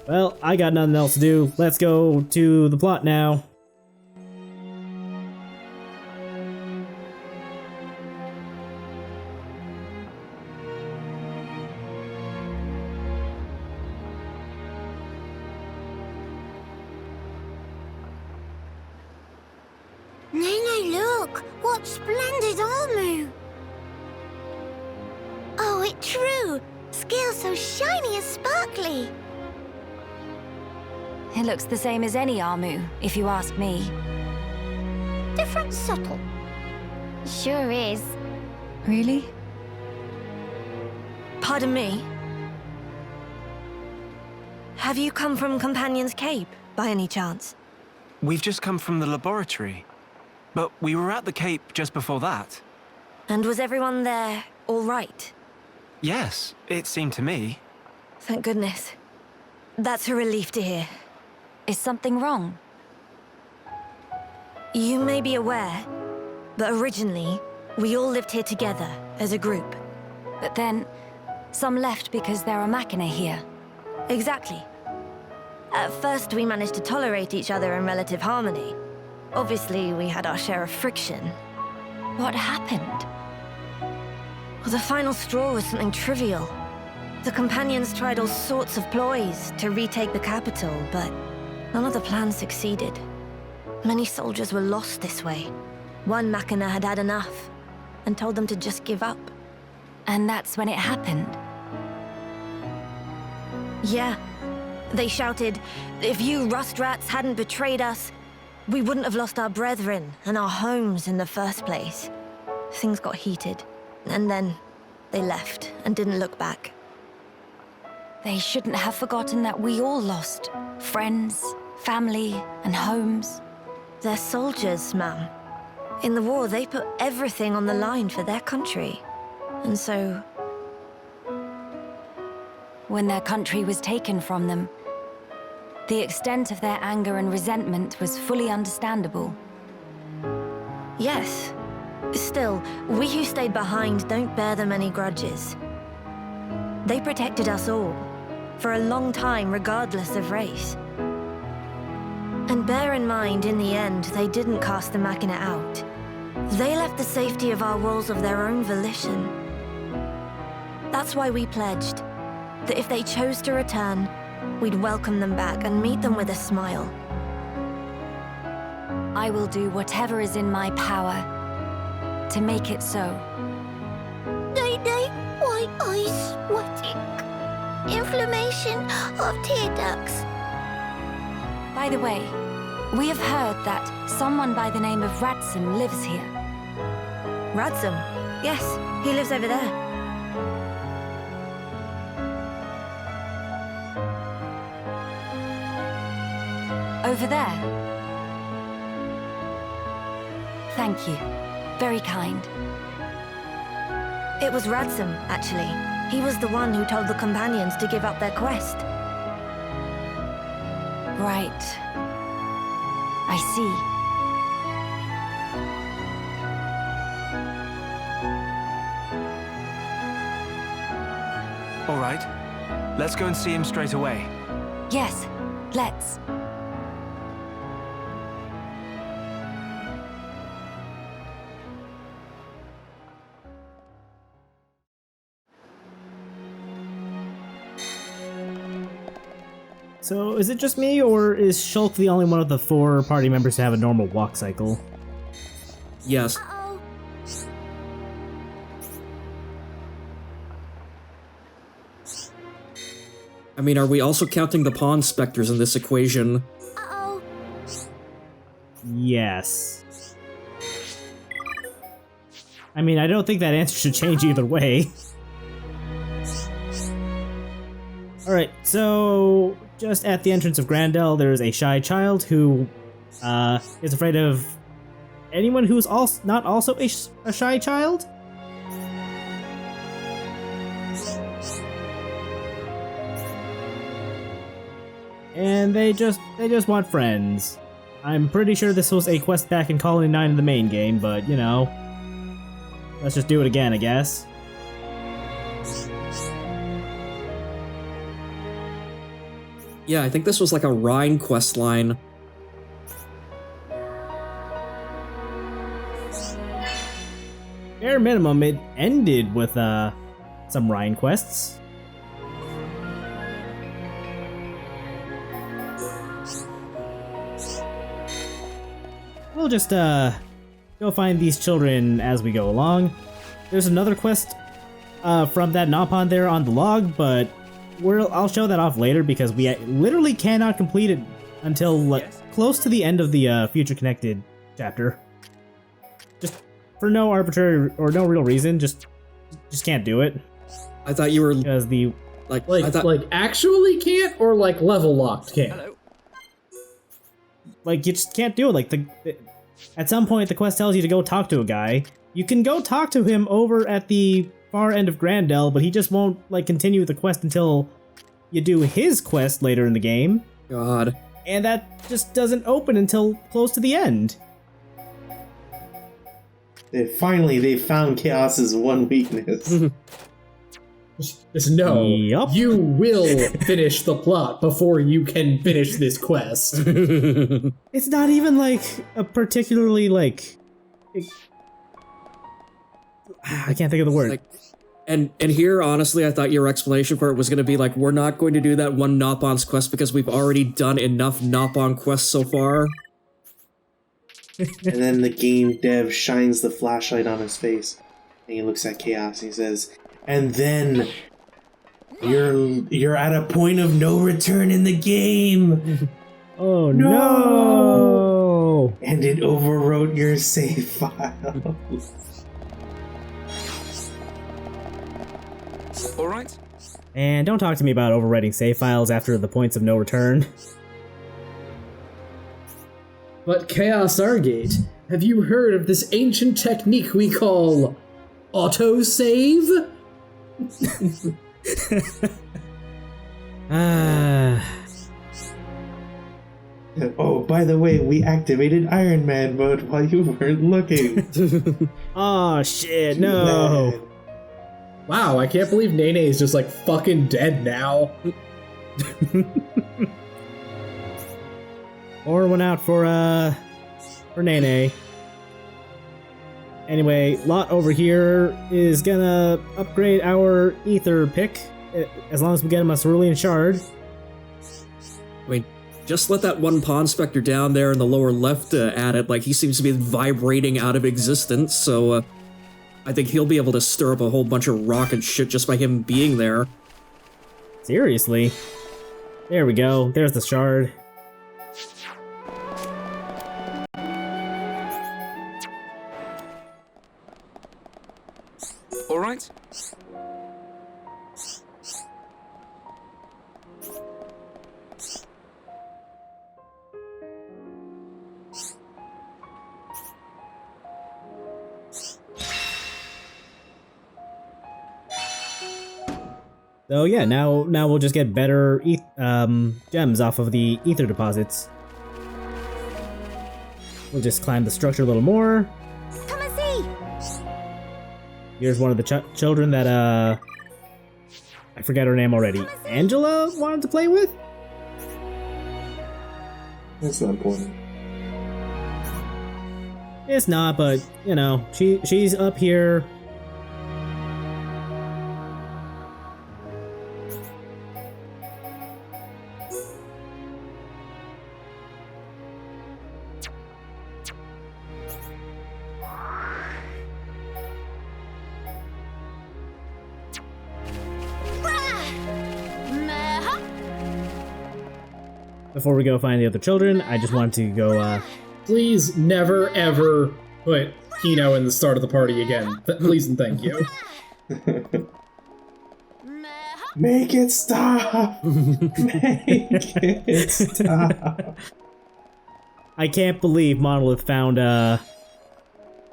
Well, I got nothing else to do. Let's go to the plot now. Look! What splendid armor! Oh, it's true! Scales so shiny and sparkly! It looks the same as any Armu, if you ask me. Different subtle. Sure is. Really? Pardon me? Have you come from Companion's Cape, by any chance? We've just come from the laboratory. But we were at the Cape just before that. And was everyone there all right? Yes, it seemed to me. Thank goodness. That's a relief to hear. Is something wrong? You may be aware, but originally, we all lived here together, as a group. But then, some left because there are Machina here. Exactly. At first, we managed to tolerate each other in relative harmony. Obviously, we had our share of friction. What happened? Well, the final straw was something trivial. The Companions tried all sorts of ploys to retake the capital, but none of the plans succeeded. Many soldiers were lost this way. One Machina had had enough, and told them to just give up. And that's when it happened. Yeah. They shouted, if you rust rats hadn't betrayed us, we wouldn't have lost our brethren and our homes in the first place. Things got heated, and then they left and didn't look back. They shouldn't have forgotten that we all lost friends, family, and homes. They're soldiers, ma'am. In the war, they put everything on the line for their country. And so... when their country was taken from them, the extent of their anger and resentment was fully understandable. Yes. Still, we who stayed behind don't bear them any grudges. They protected us all, for a long time regardless of race. And bear in mind, in the end, they didn't cast the Machina out. They left the safety of our walls of their own volition. That's why we pledged that if they chose to return, we'd welcome them back and meet them with a smile. I will do whatever is in my power to make it so. Day, white eyes sweating. Inflammation of tear ducts. By the way, we have heard that someone by the name of Radsum lives here. Radsum? Yes, he lives over there. Over there? Thank you. Very kind. It was Radsum, actually. He was the one who told the Companions to give up their quest. Right. I see. All right. Let's go and see him straight away. Yes, let's. So, is it just me, or is Shulk the only one of the 4 party members to have a normal walk cycle? Yes. Uh-oh. I mean, are we also counting the pawn specters in this equation? Uh-oh. Yes. I mean, I don't think that answer should change either way. Alright, so just at the entrance of Dell, there is a shy child who is afraid of anyone who's not also a shy child? And they just want friends. I'm pretty sure this was a quest back in Colony 9 in the main game, but you know, let's just do it again, I guess. Yeah, I think this was like a Rhine quest line. Bare minimum, it ended with some Rhine quests. We'll just go find these children as we go along. There's another quest from that Nopon there on the log, but I'll show that off later because we literally cannot complete it until close to the end of the Future Connected chapter. Just for no arbitrary or no real reason, just can't do it. I thought you were because the I thought, like actually can't or like level locked can't. Like you just can't do it. Like at some point the quest tells you to go talk to a guy. You can go talk to him over at the far end of Gran Dell, but he just won't like continue the quest until you do his quest later in the game. God. And that just doesn't open until close to the end. Finally, they found Chaos's one weakness. Just no. Yup. You will finish the plot before you can finish this quest. It's not even like a particularly like I can't think of the word. Like, and here, honestly, I thought your explanation for it was going to be like, we're not going to do that one Nopon's quest because we've already done enough Nopon quests so far. And then the game dev shines the flashlight on his face, and he looks at Chaos and he says, "And then you're at a point of no return in the game." Oh no! And it overwrote your save file. All right. And don't talk to me about overwriting save files after the points of no return. But ChaosArgate, have you heard of this ancient technique we call autosave? Oh, by the way, we activated Iron Man mode while you weren't looking. Oh shit, no! Wow, I can't believe Nene is just like fucking dead now. Or went out for Nene. Anyway, Lot over here is gonna upgrade our ether pick as long as we get him a cerulean shard. I mean, just let that one Pawn Spectre down there in the lower left at it, like he seems to be vibrating out of existence, so I think he'll be able to stir up a whole bunch of rocket shit just by him being there. Seriously? There we go, there's the shard. All right. So yeah, now we'll just get better gems off of the ether deposits. We'll just climb the structure a little more. Come and see! Here's one of the children that I forget her name already. Angela wanted to play with? That's not important. It's not, but you know, she's up here. Before we go find the other children, I just wanted to go, Please never ever put Kino in the start of the party again. Please and thank you. Make it stop! Make it stop! I can't believe Monolith found, a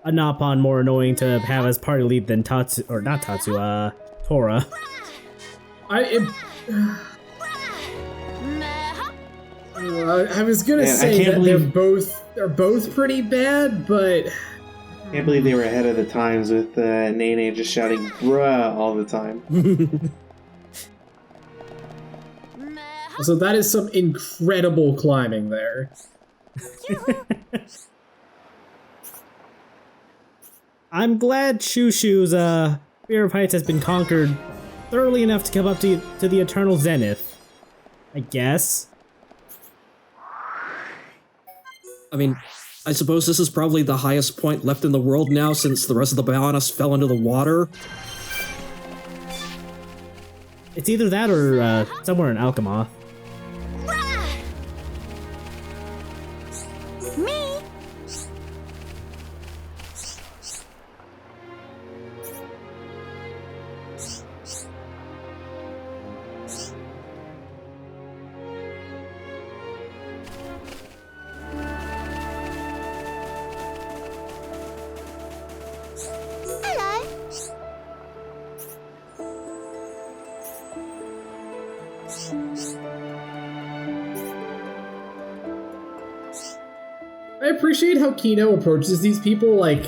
Nopon more annoying to have as party lead than Tatsu, or not Tatsu, Tora. I was gonna say that they're both pretty bad, but I can't believe they were ahead of the times with Nene just shouting "bruh" all the time. So that is some incredible climbing there. I'm glad Shushu's fear of heights has been conquered thoroughly enough to come up to the eternal zenith. I guess. I mean, I suppose this is probably the highest point left in the world now since the rest of the Bionis fell into the water. It's either that or somewhere in Alchemoth. Me? Hello. I appreciate how Kino approaches these people like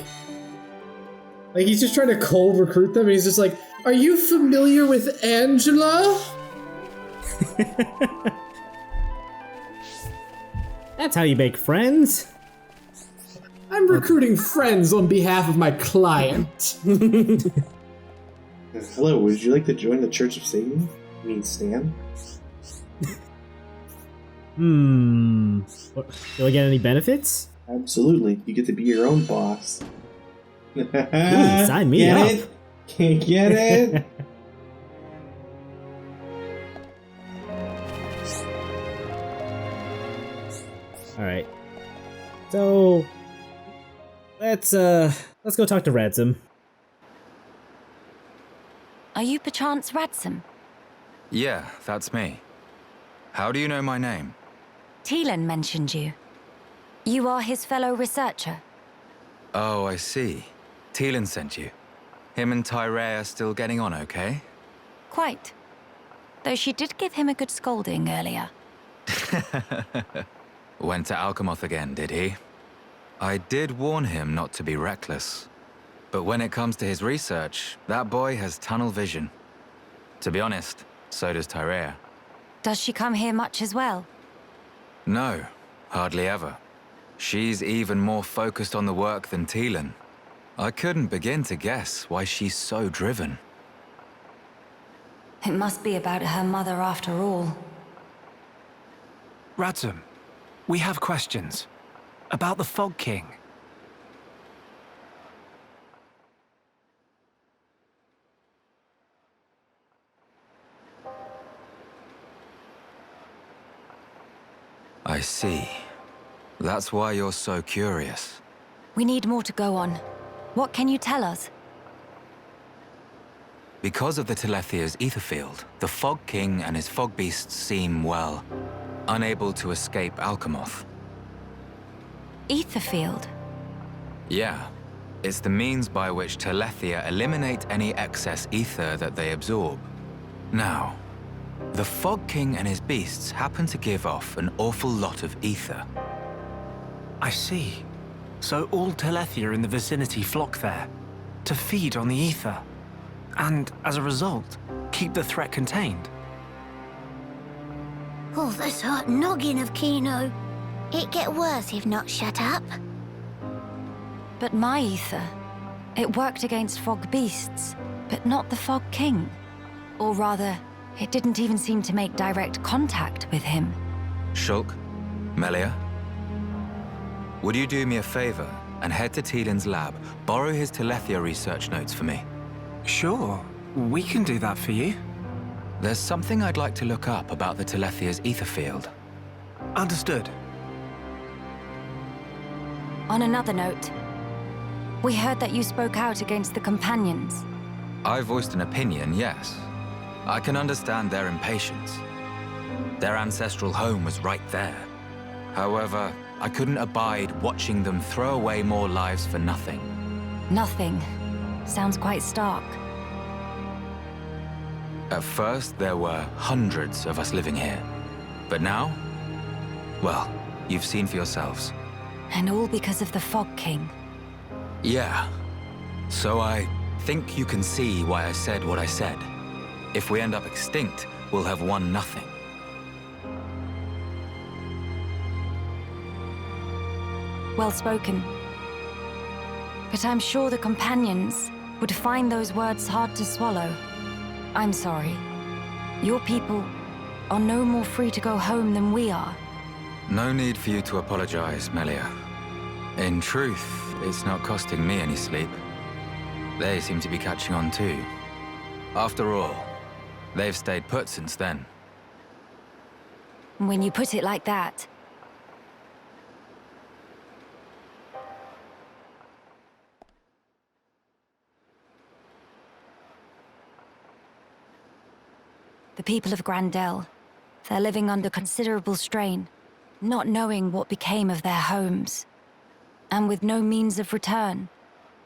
he's just trying to cold recruit them, and he's just like, "Are you familiar with Angela?" That's how you make friends. I'm recruiting friends on behalf of my client. Hello, would you like to join the Church of Satan? You mean Stan? What, do I get any benefits? Absolutely. You get to be your own boss. Ooh, sign me Get up. it? Can't get it? Alright. So let's go talk to Ransom. Are you perchance Radsum? Yeah, that's me. How do you know my name? Teelan mentioned you. You are his fellow researcher. Oh, I see. Teelan sent you. Him and Tyree are still getting on okay? Quite. Though she did give him a good scolding earlier. Went to Alchemoth again, did he? I did warn him not to be reckless. But when it comes to his research, that boy has tunnel vision. To be honest, so does Tyree. Does she come here much as well? No, hardly ever. She's even more focused on the work than Teelan. I couldn't begin to guess why she's so driven. It must be about her mother after all. Radsum, we have questions. About the Fog King. I see. That's why you're so curious. We need more to go on. What can you tell us? Because of the Telethia's ether field, the Fog King and his fog beasts seem, well, unable to escape Alchemoth. Ether field? Yeah. It's the means by which Telethia eliminate any excess ether that they absorb. Now, the Fog King and his beasts happen to give off an awful lot of ether. I see. So all Telethia in the vicinity flock there, to feed on the ether, and as a result, keep the threat contained. Oh, this hot noggin of Kino. It get worse if not shut up. But my ether, it worked against fog beasts, but not the Fog King. Or rather, it didn't even seem to make direct contact with him. Shulk, Melia, would you do me a favor and head to Teelan's lab, borrow his Telethia research notes for me? Sure, we can do that for you. There's something I'd like to look up about the Telethia's ether field. Understood. On another note, we heard that you spoke out against the Companions. I voiced an opinion, yes. I can understand their impatience. Their ancestral home was right there. However, I couldn't abide watching them throw away more lives for nothing. Nothing. Sounds quite stark. At first, there were hundreds of us living here. But now, well, you've seen for yourselves. And all because of the Fog King. Yeah. So I think you can see why I said what I said. If we end up extinct, we'll have won nothing. well spoken. But I'm sure the companions would find those words hard to swallow. I'm sorry. Your people are no more free to go home than we are. No need for you to apologize, Melia. In truth, it's not costing me any sleep. They seem to be catching on too. After all, they've stayed put since then. When you put it like that. The people of Dell, they're living under considerable strain, not knowing what became of their homes, and with no means of return.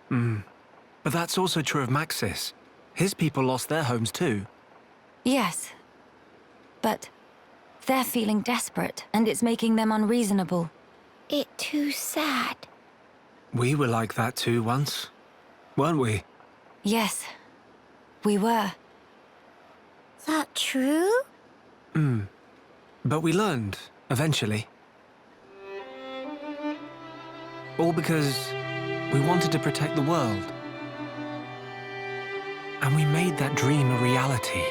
But that's also true of Maxis. His people lost their homes too. Yes, but they're feeling desperate, and it's making them unreasonable. It too sad. We were like that too once, weren't we? Yes, we were. That true? But we learned, eventually. All because we wanted to protect the world. And we made that dream a reality.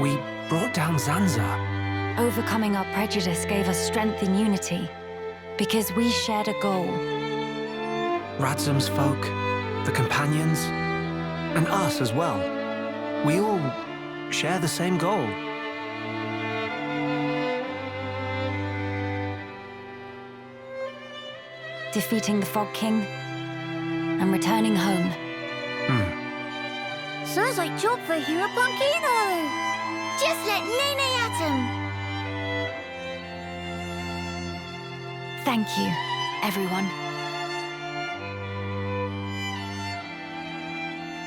We brought down Zanza. Overcoming our prejudice gave us strength in unity, because we shared a goal. Radzum's folk, the companions, and us as well. We all share the same goal. Defeating the Frog King and returning home. Sounds like job for Hero Punkino. Just let Nene at him. Thank you, everyone.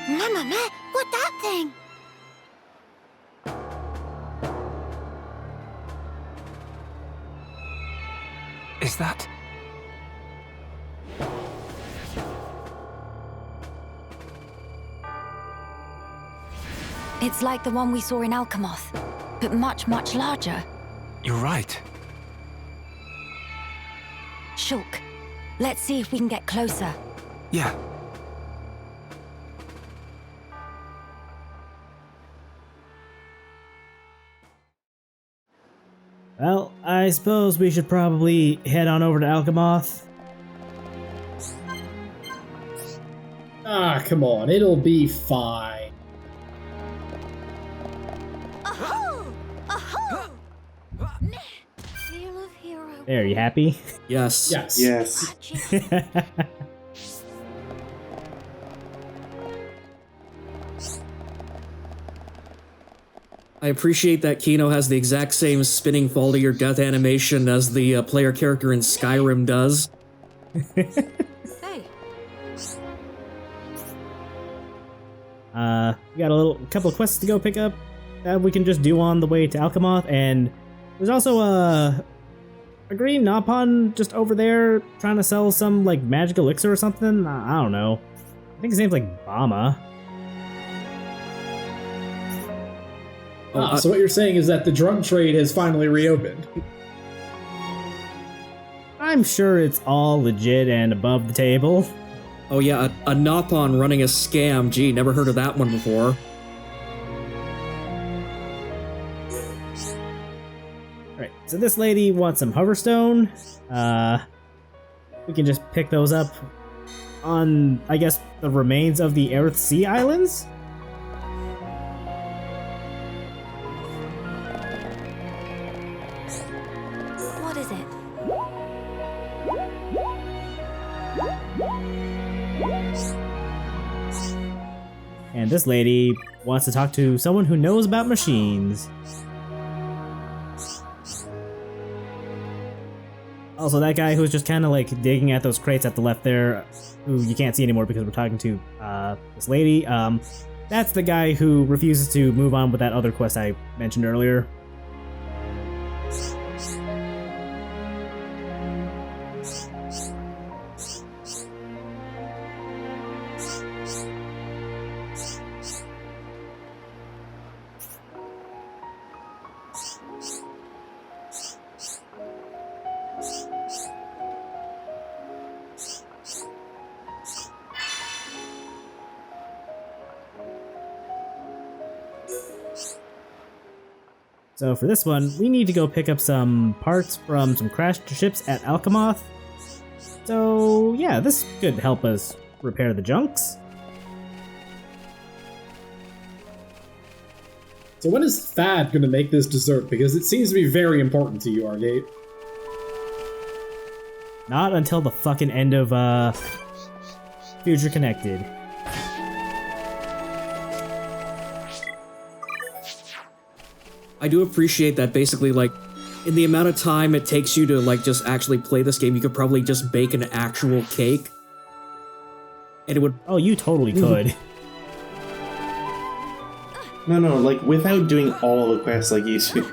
Mama, what that thing? Is that... It's like the one we saw in Alchemoth, but much, much larger. You're right. Shulk, let's see if we can get closer. Yeah. Well, I suppose we should probably head on over to Alchemoth. Ah, come on, it'll be fine. Feel of hero. There, you happy? Yes. Yes. Yes. I appreciate that Kino has the exact same spinning fall to your death animation as the player character in Skyrim does. Hey. We got a couple of quests to go pick up that we can just do on the way to Alchemoth, and there's also a green Nopon just over there trying to sell some like magic elixir or something. I don't know. I think his name's like Bama. So what you're saying is that the drug trade has finally reopened. I'm sure it's all legit and above the table. Oh yeah, a Nopon running a scam. Gee, never heard of that one before. Alright, so this lady wants some Hoverstone. We can just pick those up on, I guess, the remains of the Earth Sea Islands? What is it? And this lady wants to talk to someone who knows about machines. Also, that guy who's just kind of like digging at those crates at the left there, who you can't see anymore because we're talking to this lady, that's the guy who refuses to move on with that other quest I mentioned earlier. So for this one, we need to go pick up some parts from some crashed ships at Alchemoth. So yeah, this could help us repair the junks. So when is Thad gonna make this dessert? Because it seems to be very important to you, Argate. Not until the fucking end of Future Connected. I do appreciate that basically, like, in the amount of time it takes you to, like, just actually play this game, you could probably just bake an actual cake. And it would... Oh, you totally could. No, like, without doing all the quests like you do.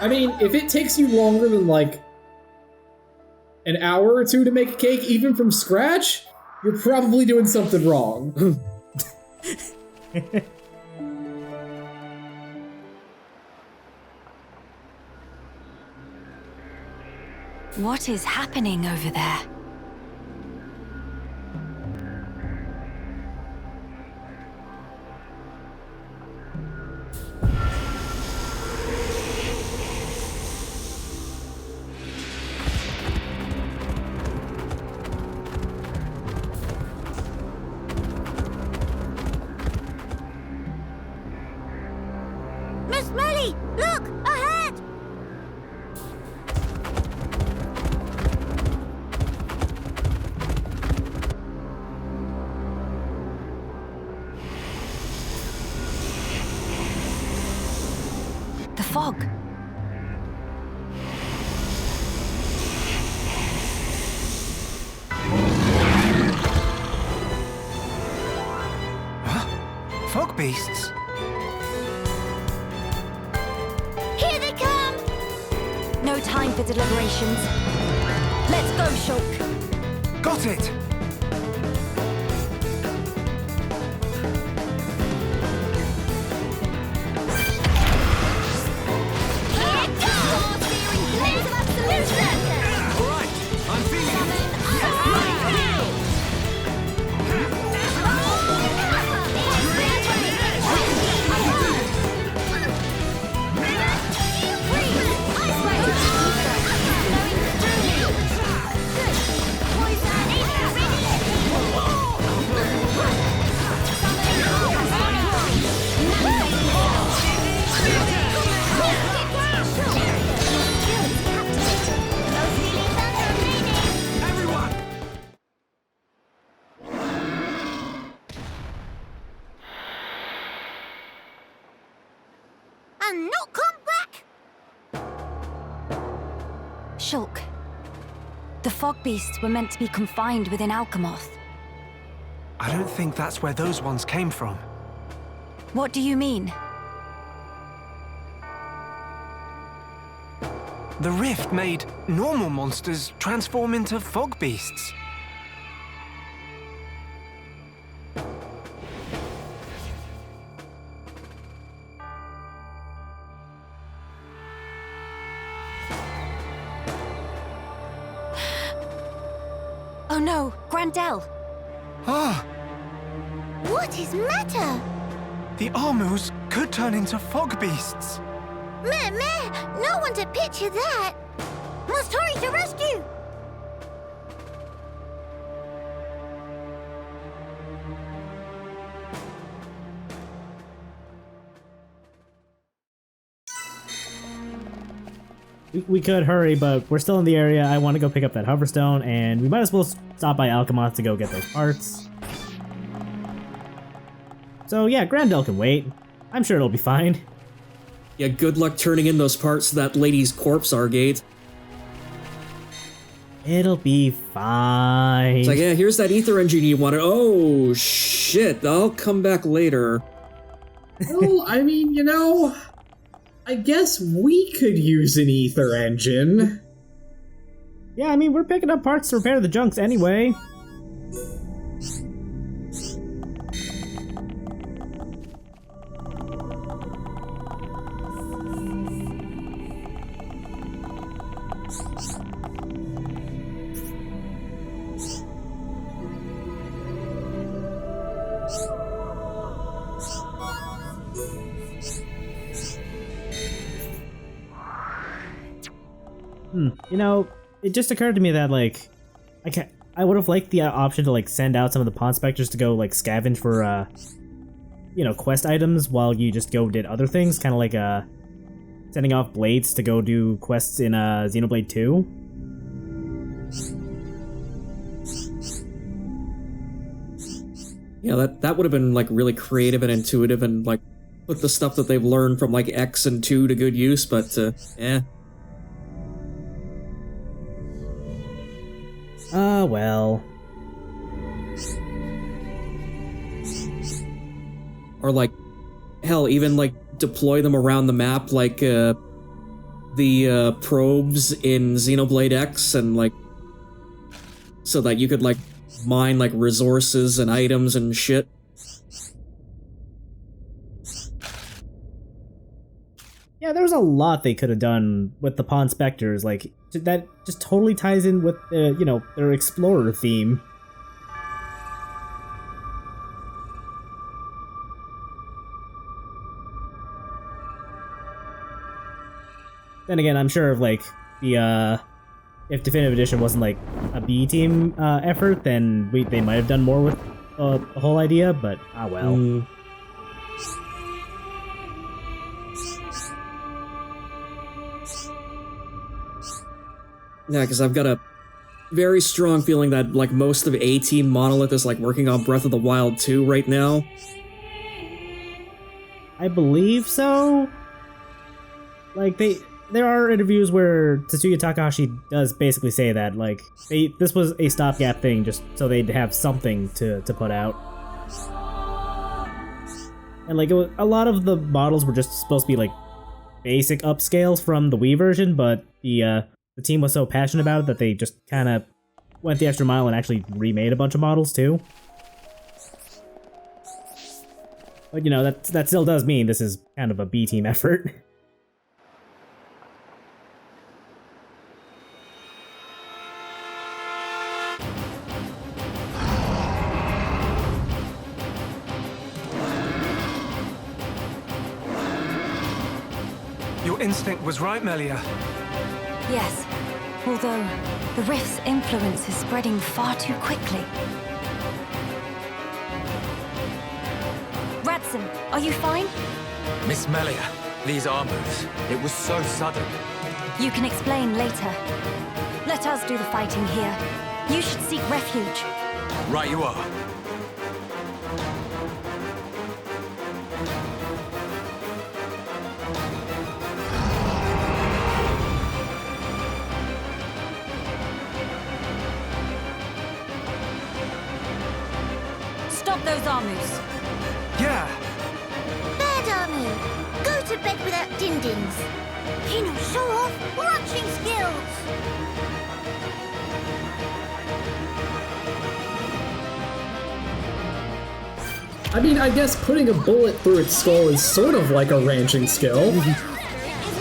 I mean, if it takes you longer than, like, an hour or two to make a cake, even from scratch, you're probably doing something wrong. What is happening over there? Miss Melly, look! Ahead! The fog. Fog beasts? Here they come! No time for deliberations. Let's go, Shulk. Got it! Here goes! Blaze of absolution! Alright, I'm feeling it! Everyone! And not come back! Shulk. The fog beasts were meant to be confined within Alchemoth. I don't think that's where those ones came from. What do you mean? The rift made normal monsters transform into fog beasts. Oh no, Dell. Ah, What is matter? the Armus could turn into fog beasts. Meh, no one to picture that! Must hurry to rescue! We could hurry, but we're still in the area. I want to go pick up that hoverstone, and we might as well stop by Alchemoth to go get those parts. So yeah, Dell can wait. I'm sure it'll be fine. Yeah, good luck turning in those parts to that lady's corpse, Argate. It'll be fine. It's like, yeah, here's that ether engine you wanted. Oh, shit, I'll come back later. Well, I mean, you know, I guess we could use an ether engine. Yeah, I mean, we're picking up parts to repair the junks anyway. You know, it just occurred to me that, like, I would have liked the option to, like, send out some of the pawn specters to go, like, scavenge for, you know, quest items while you just go did other things, kind of like, sending off blades to go do quests in, Xenoblade 2. Yeah, that would have been, like, really creative and intuitive and, like, put the stuff that they've learned from, like, X and 2 to good use, but, Well. Or, like, hell, even, like, deploy them around the map like, the, probes in Xenoblade X and, like, so that you could, like, mine, like, resources and items and shit. Yeah, there's a lot they could have done with the Pawn Specters, like, that just totally ties in with, you know, their Explorer theme. Then again, I'm sure if, like, if Definitive Edition wasn't, like, a B-team, effort, then they might have done more with, the whole idea, but, well. Yeah, because I've got a very strong feeling that, like, most of A-Team Monolith is, like, working on Breath of the Wild 2 right now. I believe so. Like, there are interviews where Tetsuya Takahashi does basically say that, like, this was a stopgap thing just so they'd have something to put out. And, like, a lot of the models were just supposed to be, like, basic upscales from the Wii version, but the team was so passionate about it that they just kind of went the extra mile and actually remade a bunch of models, too. But, you know, that still does mean this is kind of a B-team effort. Your instinct was right, Melia. Yes, although the rift's influence is spreading far too quickly. Radson, are you fine? Miss Melia, these are moves. It was so sudden. You can explain later. Let us do the fighting here. You should seek refuge. Right you are. Stop those Armus. Yeah. Bad Armu, go to bed without din-dins. Kino, show off watching skills. I mean, I guess putting a bullet through its skull is sort of like a ranching skill. It is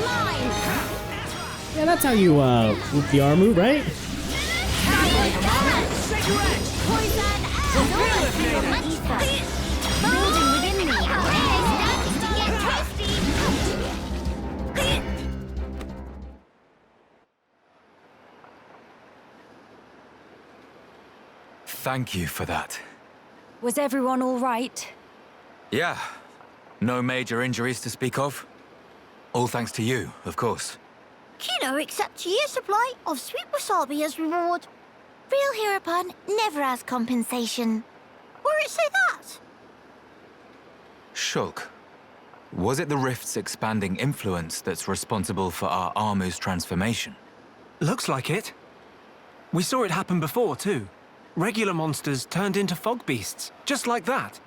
mine. Yeah, that's how you, whoop the Armu, right? Poison and my ether. Building within me. Starting to get twisty. Thank you for that. Was everyone all right? Yeah. No major injuries to speak of. All thanks to you, of course. Kino accepts a year's supply of sweet wasabi as reward. Real Heropon never has compensation. Where it say that? Shulk, was it the rift's expanding influence that's responsible for our Armu's transformation? Looks like it. We saw it happen before, too. Regular monsters turned into fog beasts, just like that.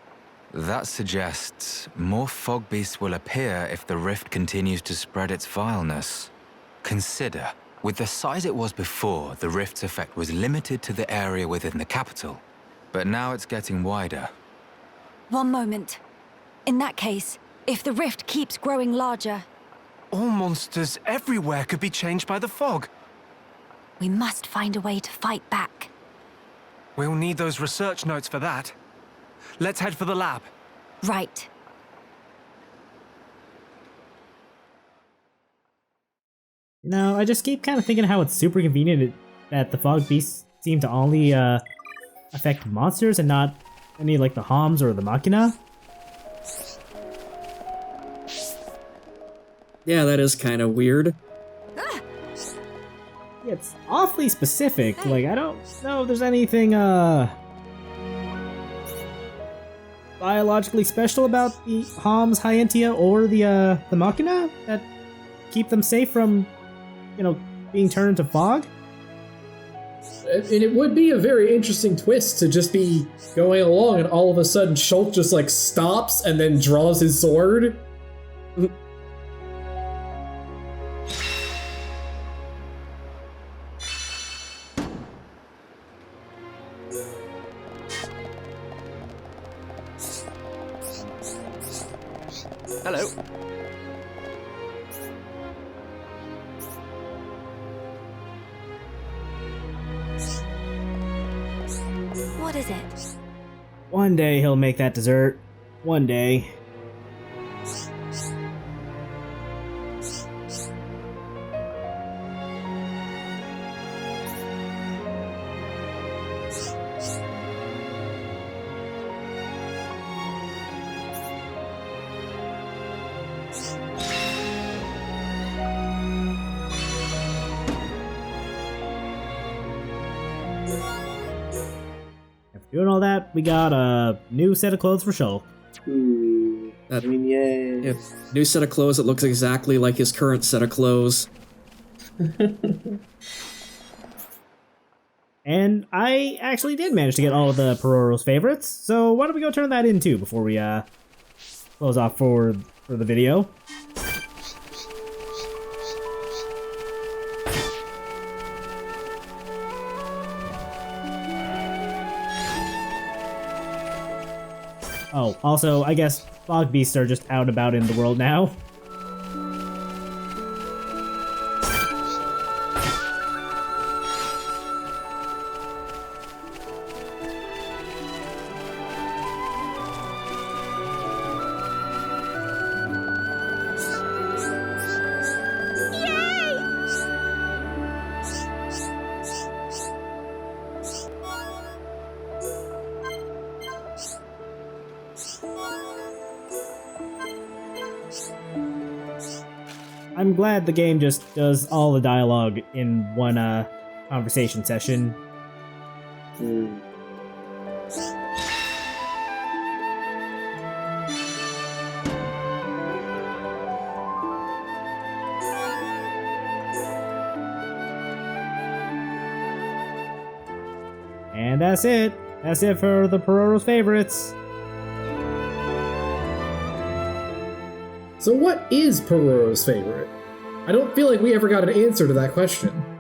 That suggests more fog beasts will appear if the rift continues to spread its vileness. Consider, with the size it was before, the rift's effect was limited to the area within the capital. But now it's getting wider. One moment. In that case, if the rift keeps growing larger... All monsters everywhere could be changed by the fog. we must find a way to fight back. We'll need those research notes for that. Let's head for the lab. Right. You know, I just keep kind of thinking how it's super convenient that the fog beasts seem to only affect monsters and not any like the Homs or the Machina. Yeah, that is kind of weird. Yeah, it's awfully specific. Like, I don't know if there's anything biologically special about the Homs, Hyentia, or the Machina that keep them safe from, you know, being turned into fog. And it would be a very interesting twist to just be going along and all of a sudden Schultz just like stops and then draws his sword. Hello. What is it? One day he'll make that dessert. One day. After doing all that, we got a new set of clothes for Shulk. Ooh. I mean, yay. Yeah, new set of clothes that looks exactly like his current set of clothes. And I actually did manage to get all of the Pororo's favorites, so why don't we go turn that in too before we close off for the video. Oh, also, I guess fog beasts are just out and about in the world now. I'm glad the game just does all the dialogue in one conversation session. Hmm. And that's it. That's it for the Pororo's favorites. So what is Pororo's favorite? I don't feel like we ever got an answer to that question.